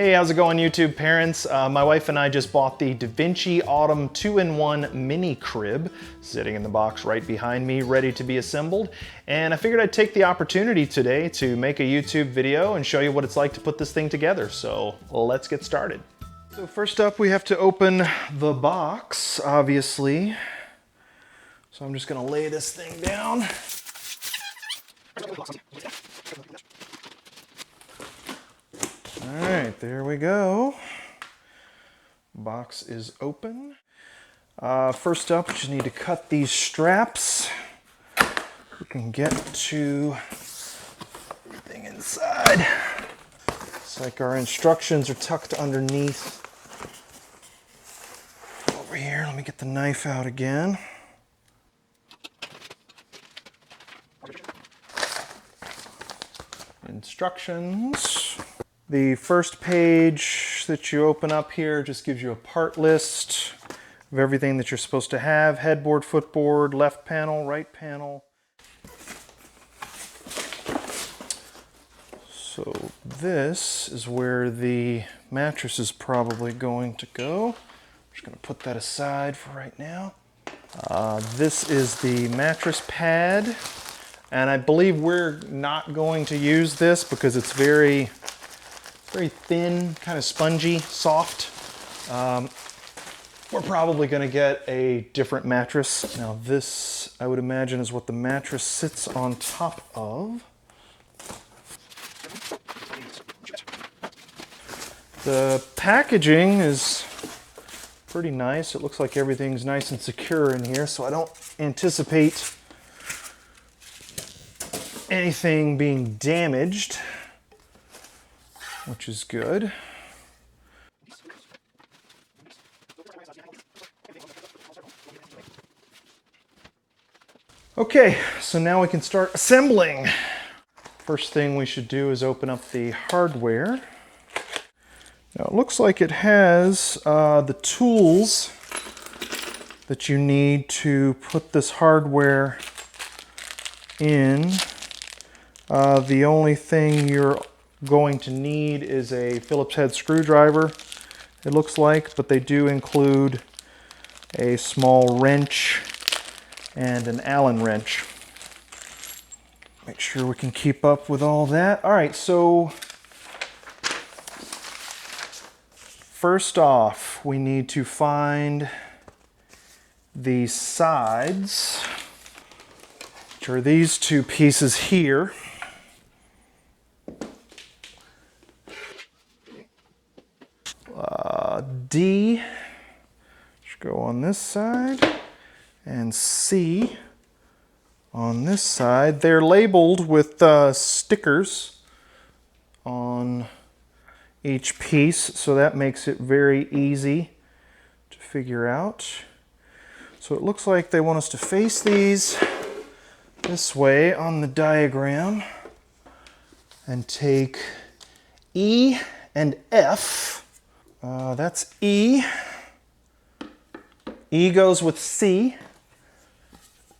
Hey, how's it going, YouTube parents? My wife and I just bought the Davinci Autumn 2-in-1 mini crib, sitting in the box right behind me, ready to be assembled. And I figured I'd take the opportunity today to make a YouTube video and show you what it's like to put this thing together. So let's get started. So first up, we have to open the box, obviously. So I'm just gonna lay this thing down. All right, there we go. Box is open. First up, we just need to cut these straps. We can get to everything inside. It's like our instructions are tucked underneath. Over here, let me get the knife out again. Instructions. The first page that you open up here just gives you a part list of everything that you're supposed to have. Headboard, footboard, left panel, right panel. So this is where the mattress is probably going to go. I'm just going to put that aside for right now. This is the mattress pad. And I believe we're not going to use this because it's very thin, kind of spongy, soft. We're probably going to get a different mattress. Now this, I would imagine, is what the mattress sits on top of. The packaging is pretty nice. It looks like everything's nice and secure in here, so I don't anticipate anything being damaged, which is good. Okay, so now we can start assembling. First thing we should do is open up the hardware. Now it looks like it has the tools that you need to put this hardware in. The only thing you're going to need is a Phillips head screwdriver, it looks like, but they do include a small wrench and an Allen wrench. Make sure we can keep up with all that. All right, so first off, we need to find the sides, which are these two pieces here. D should go on this side, and C on this side. They're labeled with stickers on each piece, so that makes it very easy to figure out. So it looks like they want us to face these this way on the diagram and take E and F. That's E. E goes with C,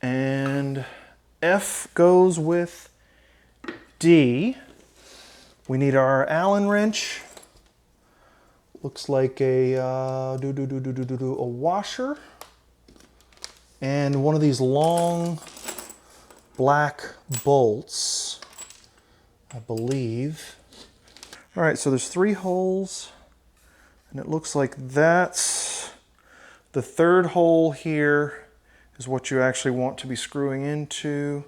and F goes with D. We need our Allen wrench. Looks like a washer, and one of these long black bolts, I believe. All right, so there's 3 holes. And it looks like that's the third hole here is what you actually want to be screwing into.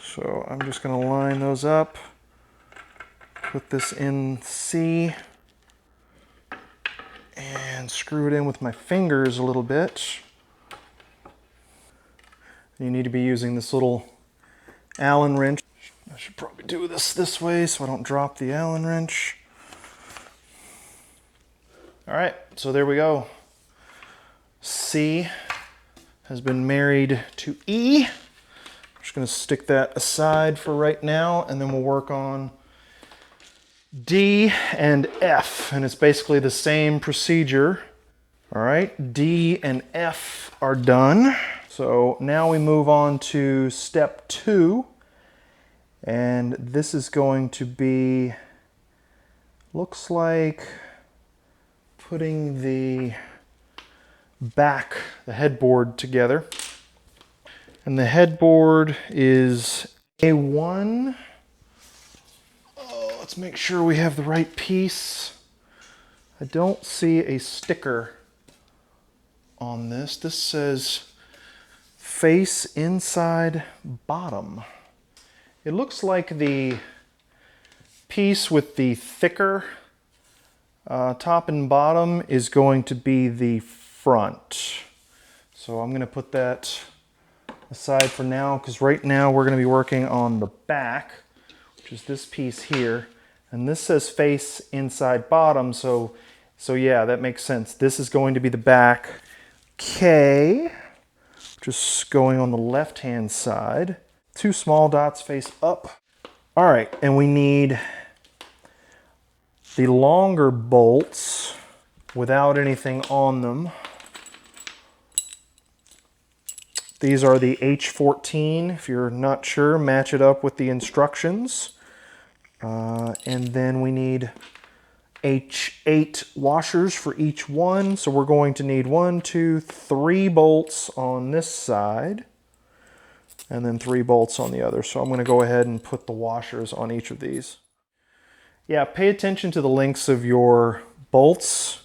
So I'm just going to line those up, put this in C, and screw it in with my fingers a little bit. You need to be using this little Allen wrench. I should probably do this way so I don't drop the Allen wrench. All right, so there we go. C has been married to E. I'm just going to stick that aside for right now, and then we'll work on D and F, and it's basically the same procedure. All right, D and F are done. So now we move on to step 2, and this is going to be Looks like putting the back, the headboard together. And the headboard is A1. Oh, let's make sure we have the right piece. I don't see a sticker on this. This says face inside bottom. It looks like the piece with the thicker top and bottom is going to be the front. So I'm going to put that aside for now, because right now we're going to be working on the back, which is this piece here. And this says face inside bottom, so yeah, that makes sense. This is going to be the back. Okay, just going on the left-hand side. 2 small dots face up. All right, and we need the longer bolts without anything on them. These are the H14. If you're not sure, match it up with the instructions. And then we need H8 washers for each one. So we're going to need 1, 2, 3 bolts on this side, and then 3 bolts on the other. So I'm going to go ahead and put the washers on each of these. Yeah, pay attention to the lengths of your bolts.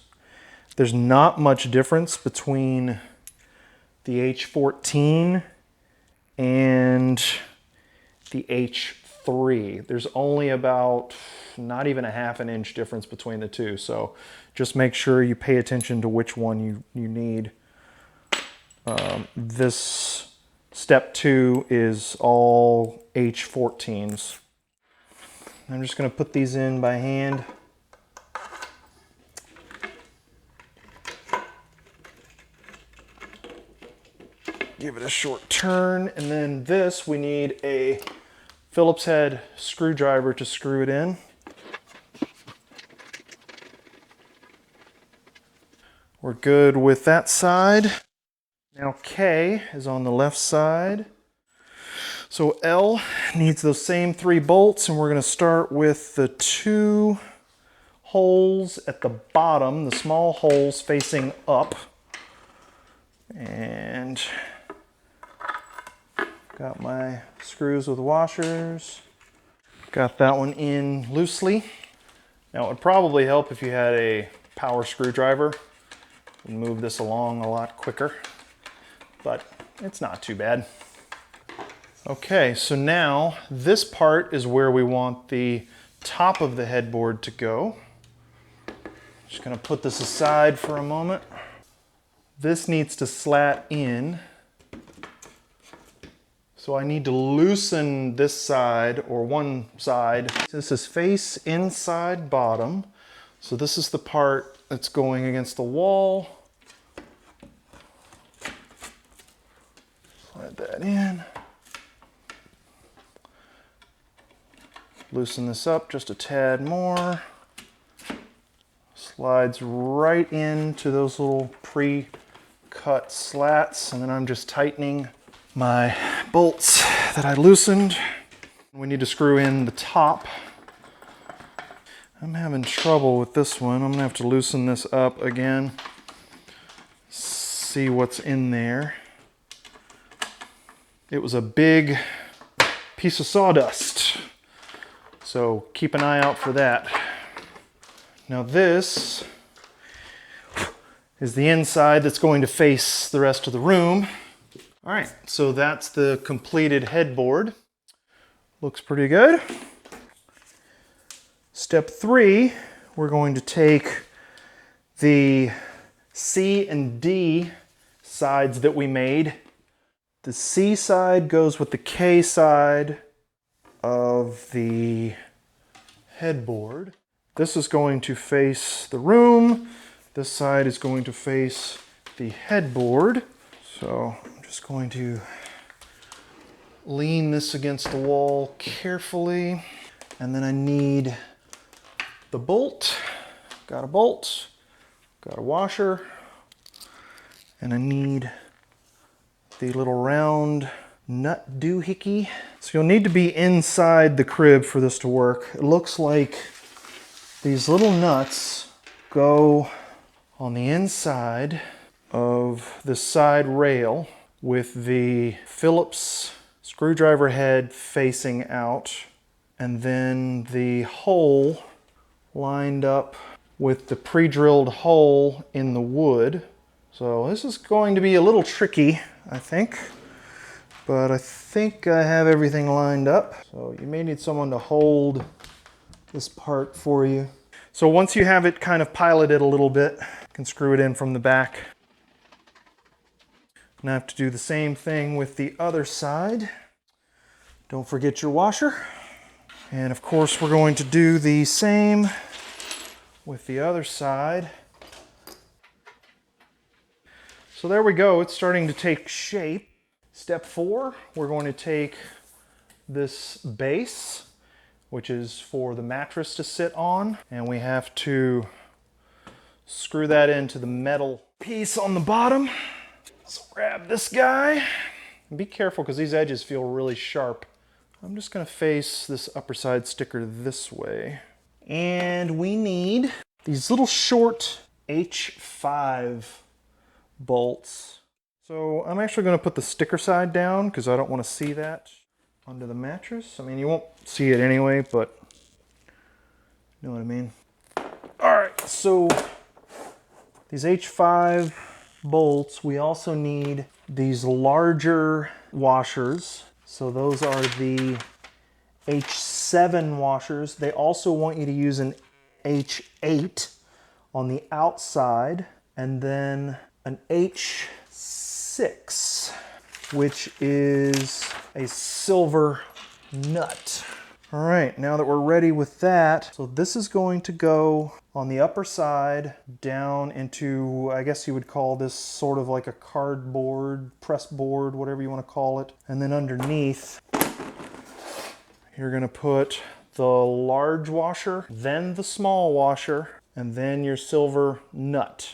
There's not much difference between the H14 and the H3. There's only about not even a ½ an inch difference between the two. So just make sure you pay attention to which one you need. This step 2 is all H14s. I'm just going to put these in by hand. Give it a short turn, and then this, we need a Phillips head screwdriver to screw it in. We're good with that side. Now K is on the left side. So L needs those same 3 bolts, and we're going to start with the 2 holes at the bottom, the small holes facing up. And got my screws with washers. Got that one in loosely. Now it would probably help if you had a power screwdriver. It would move this along a lot quicker, but it's not too bad. Okay, so now this part is where we want the top of the headboard to go. Just gonna put this aside for a moment. This needs to slat in. So I need to loosen this side, or one side. This is face inside bottom. So this is the part that's going against the wall. Slide that in. Loosen this up just a tad more. Slides right into those little pre-cut slats, and then I'm just tightening my bolts that I loosened. We need to screw in the top. I'm having trouble with this one. I'm gonna have to loosen this up again. See what's in there. It was a big piece of sawdust, so keep an eye out for that. Now this is the inside that's going to face the rest of the room. All right, so that's the completed headboard. Looks pretty good. Step 3, we're going to take the C and D sides that we made. The C side goes with the K side of the headboard. This is going to face the room. This side is going to face the headboard. So I'm just going to lean this against the wall carefully. And then I need the bolt. Got a bolt, got a washer, and I need the little round nut doohickey. So you'll need to be inside the crib for this to work. It looks like These little nuts go on the inside of the side rail with the Phillips screwdriver head facing out, and then the hole lined up with the pre-drilled hole in the wood. So this is going to be a little tricky, I think, but I think I have everything lined up. So you may need someone to hold this part for you. So once you have it kind of piloted a little bit, you can screw it in from the back. And I have to do the same thing with the other side. Don't forget your washer. And of course we're going to do the same with the other side. So there we go, it's starting to take shape. Step 4, we're going to take this base, which is for the mattress to sit on, and we have to screw that into the metal piece on the bottom. So grab this guy. And be careful because these edges feel really sharp. I'm just going to face this upper side sticker this way. And we need these little short H5 bolts. So I'm actually going to put the sticker side down because I don't want to see that under the mattress. I mean, you won't see it anyway, but you know what I mean. All right, so these H5 bolts, we also need these larger washers. So those are the H7 washers. They also want you to use an H8 on the outside, and then an H6, which is a silver nut. All right, now that we're ready with that, so this is going to go on the upper side down into, I guess you would call this sort of like a cardboard, press board, whatever you want to call it. And then underneath, you're gonna put the large washer, then the small washer, and then your silver nut.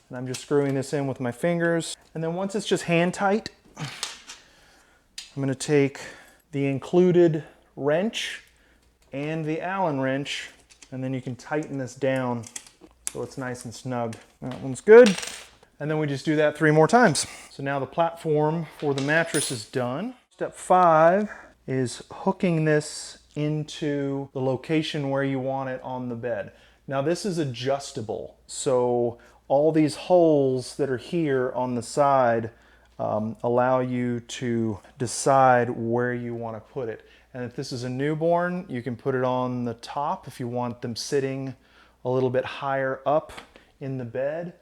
And I'm just screwing this in with my fingers. And then once it's just hand tight, I'm gonna take the included wrench and the Allen wrench, and then you can tighten this down so it's nice and snug. That one's good. And then we just do that 3 more times. So now the platform for the mattress is done. Step 5 is hooking this into the location where you want it on the bed. Now this is adjustable, so all these holes that are here on the side allow you to decide where you want to put it. And if this is a newborn, you can put it on the top if you want them sitting a little bit higher up in the bed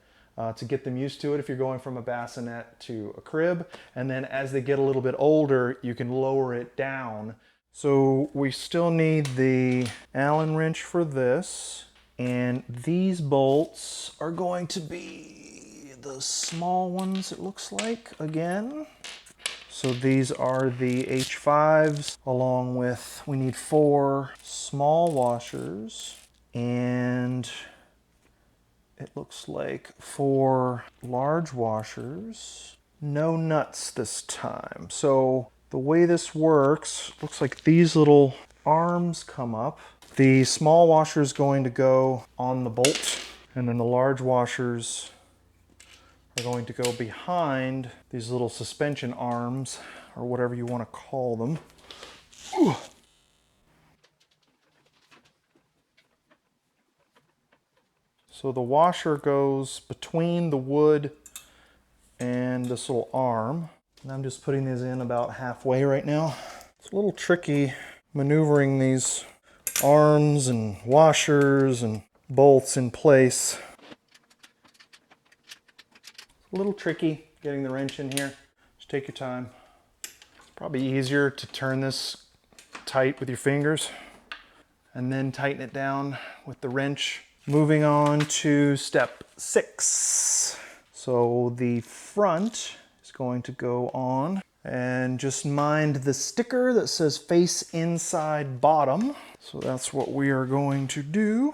to get them used to it if you're going from a bassinet to a crib. And then as they get a little bit older, you can lower it down. So we still need the Allen wrench for this. And these bolts are going to be the small ones, it looks like, again. So these are the H5s, along with, we need 4 small washers, and it looks like 4 large washers. No nuts this time. So the way this works, looks like these little arms come up. The small washer is going to go on the bolt, and then the large washers are going to go behind these little suspension arms, or whatever you want to call them. Ooh. So the washer goes between the wood and this little arm. And I'm just putting these in about halfway right now. It's a little tricky maneuvering these arms and washers and bolts in place. A little tricky getting the wrench in here. Just take your time. It's probably easier to turn this tight with your fingers and then tighten it down with the wrench. Moving on to step 6. So the front is going to go on, and just mind the sticker that says face inside bottom. So that's what we are going to do.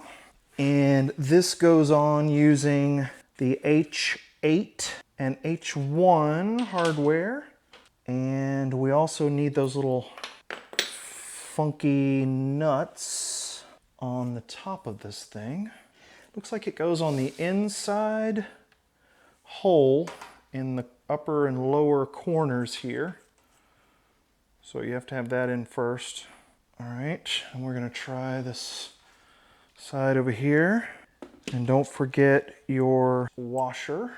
And this goes on using the H8 and H1 hardware. And we also need those little funky nuts on the top of this thing. Looks like it goes on the inside hole in the upper and lower corners here. So you have to have that in first. All right, and we're gonna try this side over here. And don't forget your washer.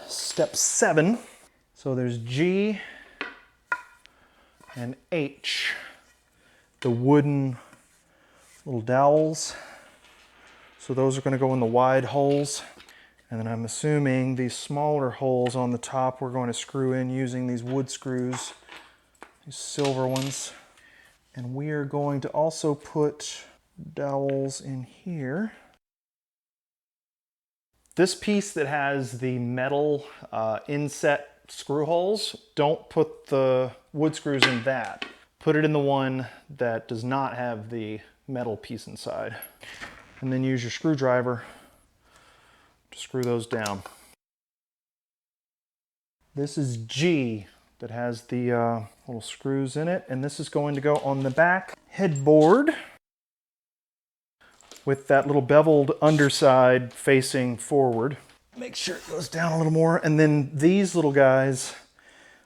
Step 7. So there's G and H, the wooden little dowels. So those are going to go in the wide holes. And then I'm assuming these smaller holes on the top we're going to screw in using these wood screws, these silver ones. And we are going to also put dowels in here. This piece that has the metal inset screw holes, don't put the wood screws in that. Put it in the one that does not have the metal piece inside. And then use your screwdriver to screw those down. This is G that has the little screws in it, and this is going to go on the back headboard with that little beveled underside facing forward. Make sure it goes down a little more. And then these little guys,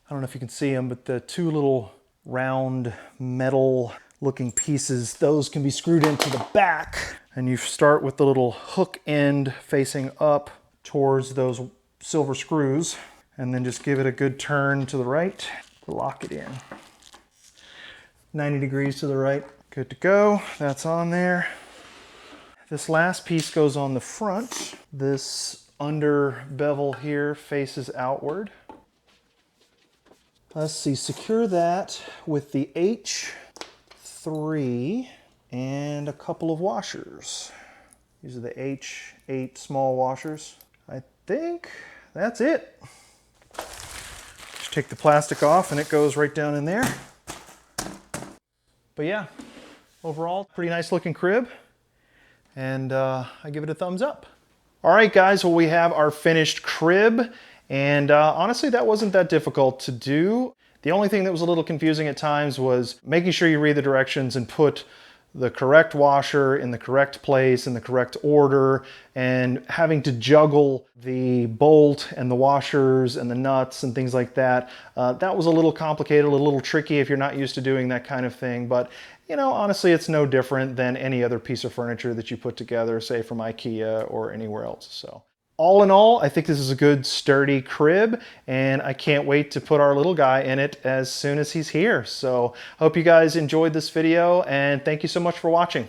I don't know if you can see them, but the two little round metal looking pieces, those can be screwed into the back. And you start with the little hook end facing up towards those silver screws, and then just give it a good turn to the right, lock it in. 90 degrees to the right, good to go. That's on there. This last piece goes on the front. This under bevel here faces outward. Let's see, secure that with the H3 and a couple of washers. These are the H8 small washers. I think that's it. Just take the plastic off and it goes right down in there. But yeah, overall, pretty nice looking crib. And I give it a thumbs up. All right, guys, well, we have our finished crib. And honestly, that wasn't that difficult to do. The only thing that was a little confusing at times was making sure you read the directions and put the correct washer in the correct place in the correct order, and having to juggle the bolt and the washers and the nuts and things like that. That was a little complicated, a little tricky if you're not used to doing that kind of thing. But you know, honestly, it's no different than any other piece of furniture that you put together, say from IKEA or anywhere else. So all in all, I think this is a good sturdy crib, and I can't wait to put our little guy in it as soon as he's here. So hope you guys enjoyed this video, and thank you so much for watching.